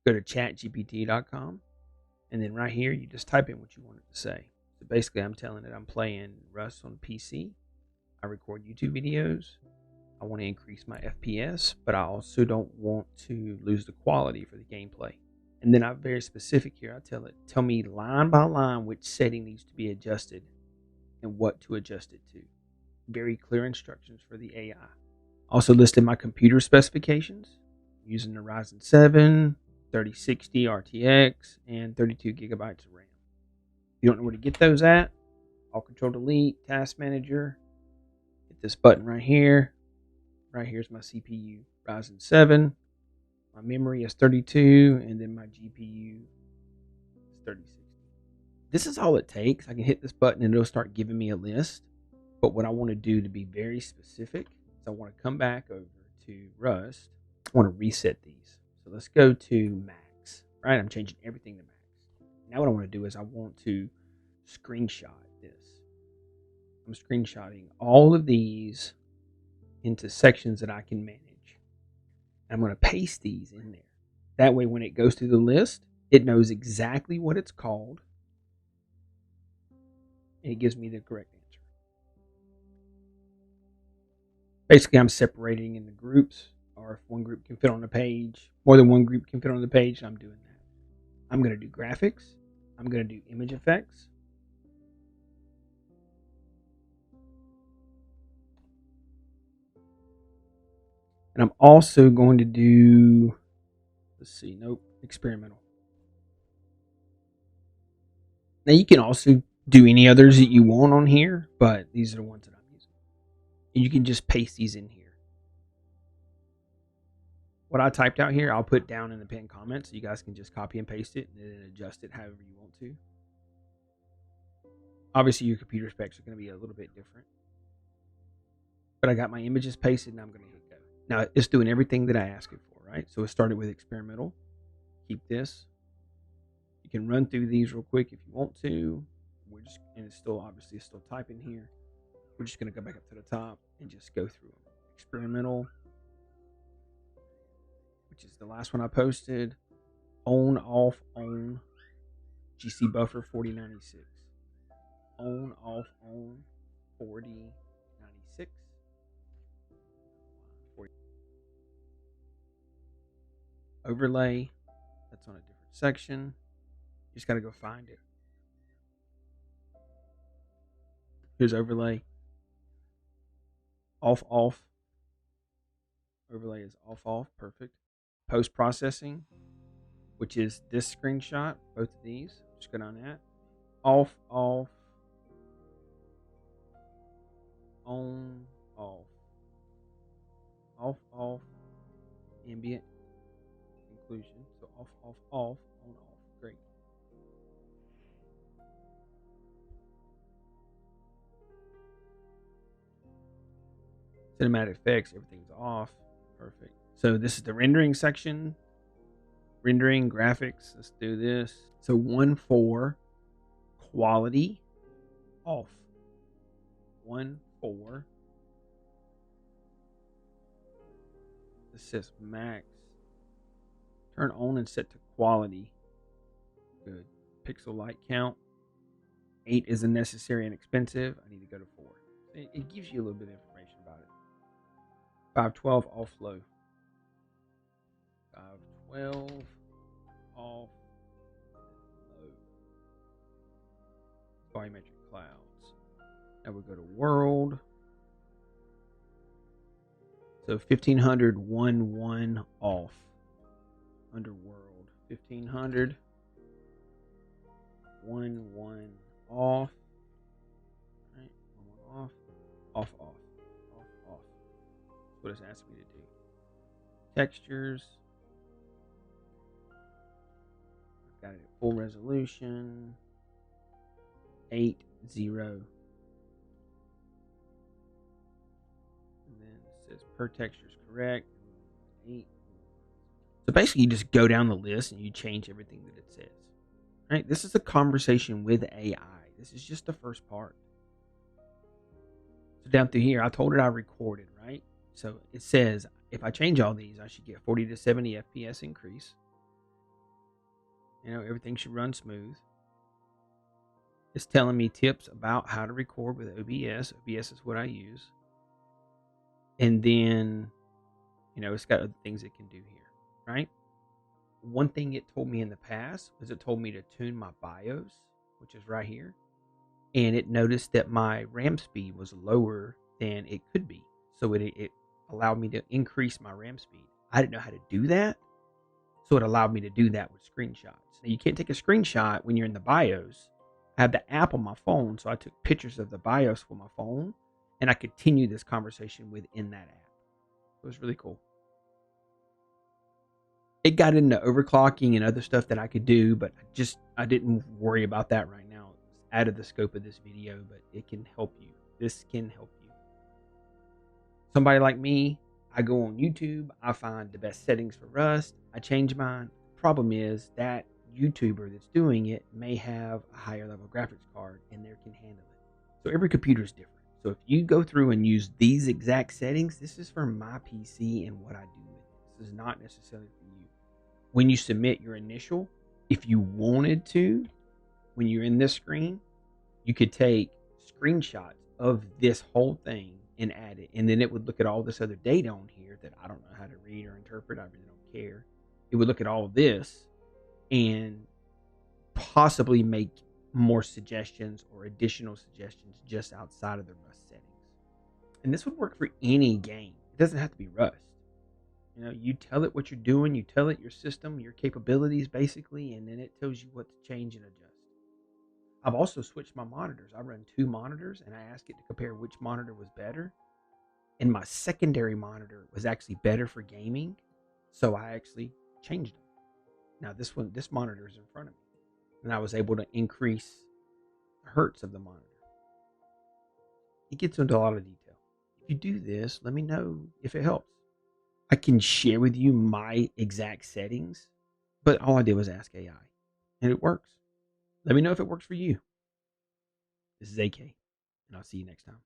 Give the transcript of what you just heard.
Go to chatgpt.com, and then right here you just type in what you want it to say. So basically I'm telling it I'm playing Rust on PC. I record YouTube videos. I want to increase my FPS, but I also don't want to lose the quality for the gameplay. And then I'm very specific here. I tell me line by line which setting needs to be adjusted and what to adjust it to. Very clear instructions for the AI. Also listed my computer specifications using the Ryzen 7, 3060 RTX, and 32 gigabytes of RAM. If you don't know where to get those at, Alt Control Delete, Task Manager, hit this button right here. Right here's my CPU, Ryzen 7. My memory is 32, and then my GPU is 3060. This is all it takes. I can hit this button and it'll start giving me a list. But what I want to do to be very specific is I want to come back over to Rust. I want to reset these. So let's go to max, right? I'm changing everything to max. Now what I want to do is I want to screenshot this. I'm screenshotting all of these into sections that I can manage. I'm going to paste these in there. That way when it goes through the list, it knows exactly what it's called, and it gives me the correct answer. Basically, I'm separating into groups, or if one group can fit on the page, more than one group can fit on the page, I'm doing that. I'm going to do graphics. I'm going to do image effects. And I'm also going to do, experimental. Now you can also do any others that you want on here, but these are the ones that I'm using. And you can just paste these in here. What I typed out here, I'll put down in the pinned comments so you guys can just copy and paste it and then adjust it however you want to. Obviously, your computer specs are going to be a little bit different. But I got my images pasted and I'm going to hit go. Now, it's doing everything that I asked it for, right? So it started with experimental. Keep this. You can run through these real quick if you want to. And it's still typing here. We're just going to go back up to the top and just go through them. Experimental, which is the last one I posted. On, off, on. GC buffer 4096. On, off, on. 4096. Overlay. That's on a different section. You just got to go find it. Here's overlay. Off, off. Overlay is off, off. Perfect. Post processing, which is this screenshot. Both of these. Just go down that. Off, off. On, off. Off, off. Ambient. Inclusion. So off, off, off. On, off. Great. Cinematic effects, everything's off. Perfect. So this is the rendering section. Rendering graphics. Let's do this. So 1.4 quality off. 1.4. This says max. Turn on and set to quality. Good. Pixel light count. 8 is unnecessary and expensive. I need to go to 4. It gives you a little bit of information about it. 512 off low. 512 off low. Volumetric clouds. Now we go to world. So 1500 1 off. Underworld 1500 1 off. Right, 1 off. Off, off, off, off. That's what it's asking me to do. Textures. I've got it at full resolution. 8, 0. And then it says per texture is correct. 8. So basically, you just go down the list and you change everything that it says. Right? This is a conversation with AI. This is just the first part. So down through here, I told it I recorded, right? So it says if I change all these, I should get 40 to 70 FPS increase. Everything should run smooth. It's telling me tips about how to record with OBS. OBS is what I use. And then, it's got other things it can do here, right? One thing it told me in the past was it told me to tune my BIOS, which is right here. And it noticed that my RAM speed was lower than it could be. So it allowed me to increase my RAM speed. I didn't know how to do that. So it allowed me to do that with screenshots. Now, you can't take a screenshot when you're in the BIOS. I have the app on my phone, so I took pictures of the BIOS with my phone, and I continued this conversation within that app. It was really cool. It got into overclocking and other stuff that I could do, but I didn't worry about that right now. It's out of the scope of this video, but it can help you. This can help you. Somebody like me, I go on YouTube, I find the best settings for Rust, I change mine. Problem is that YouTuber that's doing it may have a higher level graphics card and they can handle it. So every computer is different. So if you go through and use these exact settings, this is for my PC and what I do with it. This is not necessarily for you. When you submit your initial, if you wanted to, when you're in this screen, you could take screenshots of this whole thing and add it. And then it would look at all this other data on here that I don't know how to read or interpret. I really don't care. It would look at all of this and possibly make more suggestions or additional suggestions just outside of the Rust settings. And this would work for any game. It doesn't have to be Rust. You tell it what you're doing, you tell it your system, your capabilities basically, and then it tells you what to change and adjust. I've also switched my monitors. I run 2 monitors, and I asked it to compare which monitor was better. And my secondary monitor was actually better for gaming, so I actually changed them. Now this monitor is in front of me, and I was able to increase the hertz of the monitor. It gets into a lot of detail. If you do this, let me know if it helps. I can share with you my exact settings, but all I did was ask AI, and it works. Let me know if it works for you. This is AK, and I'll see you next time.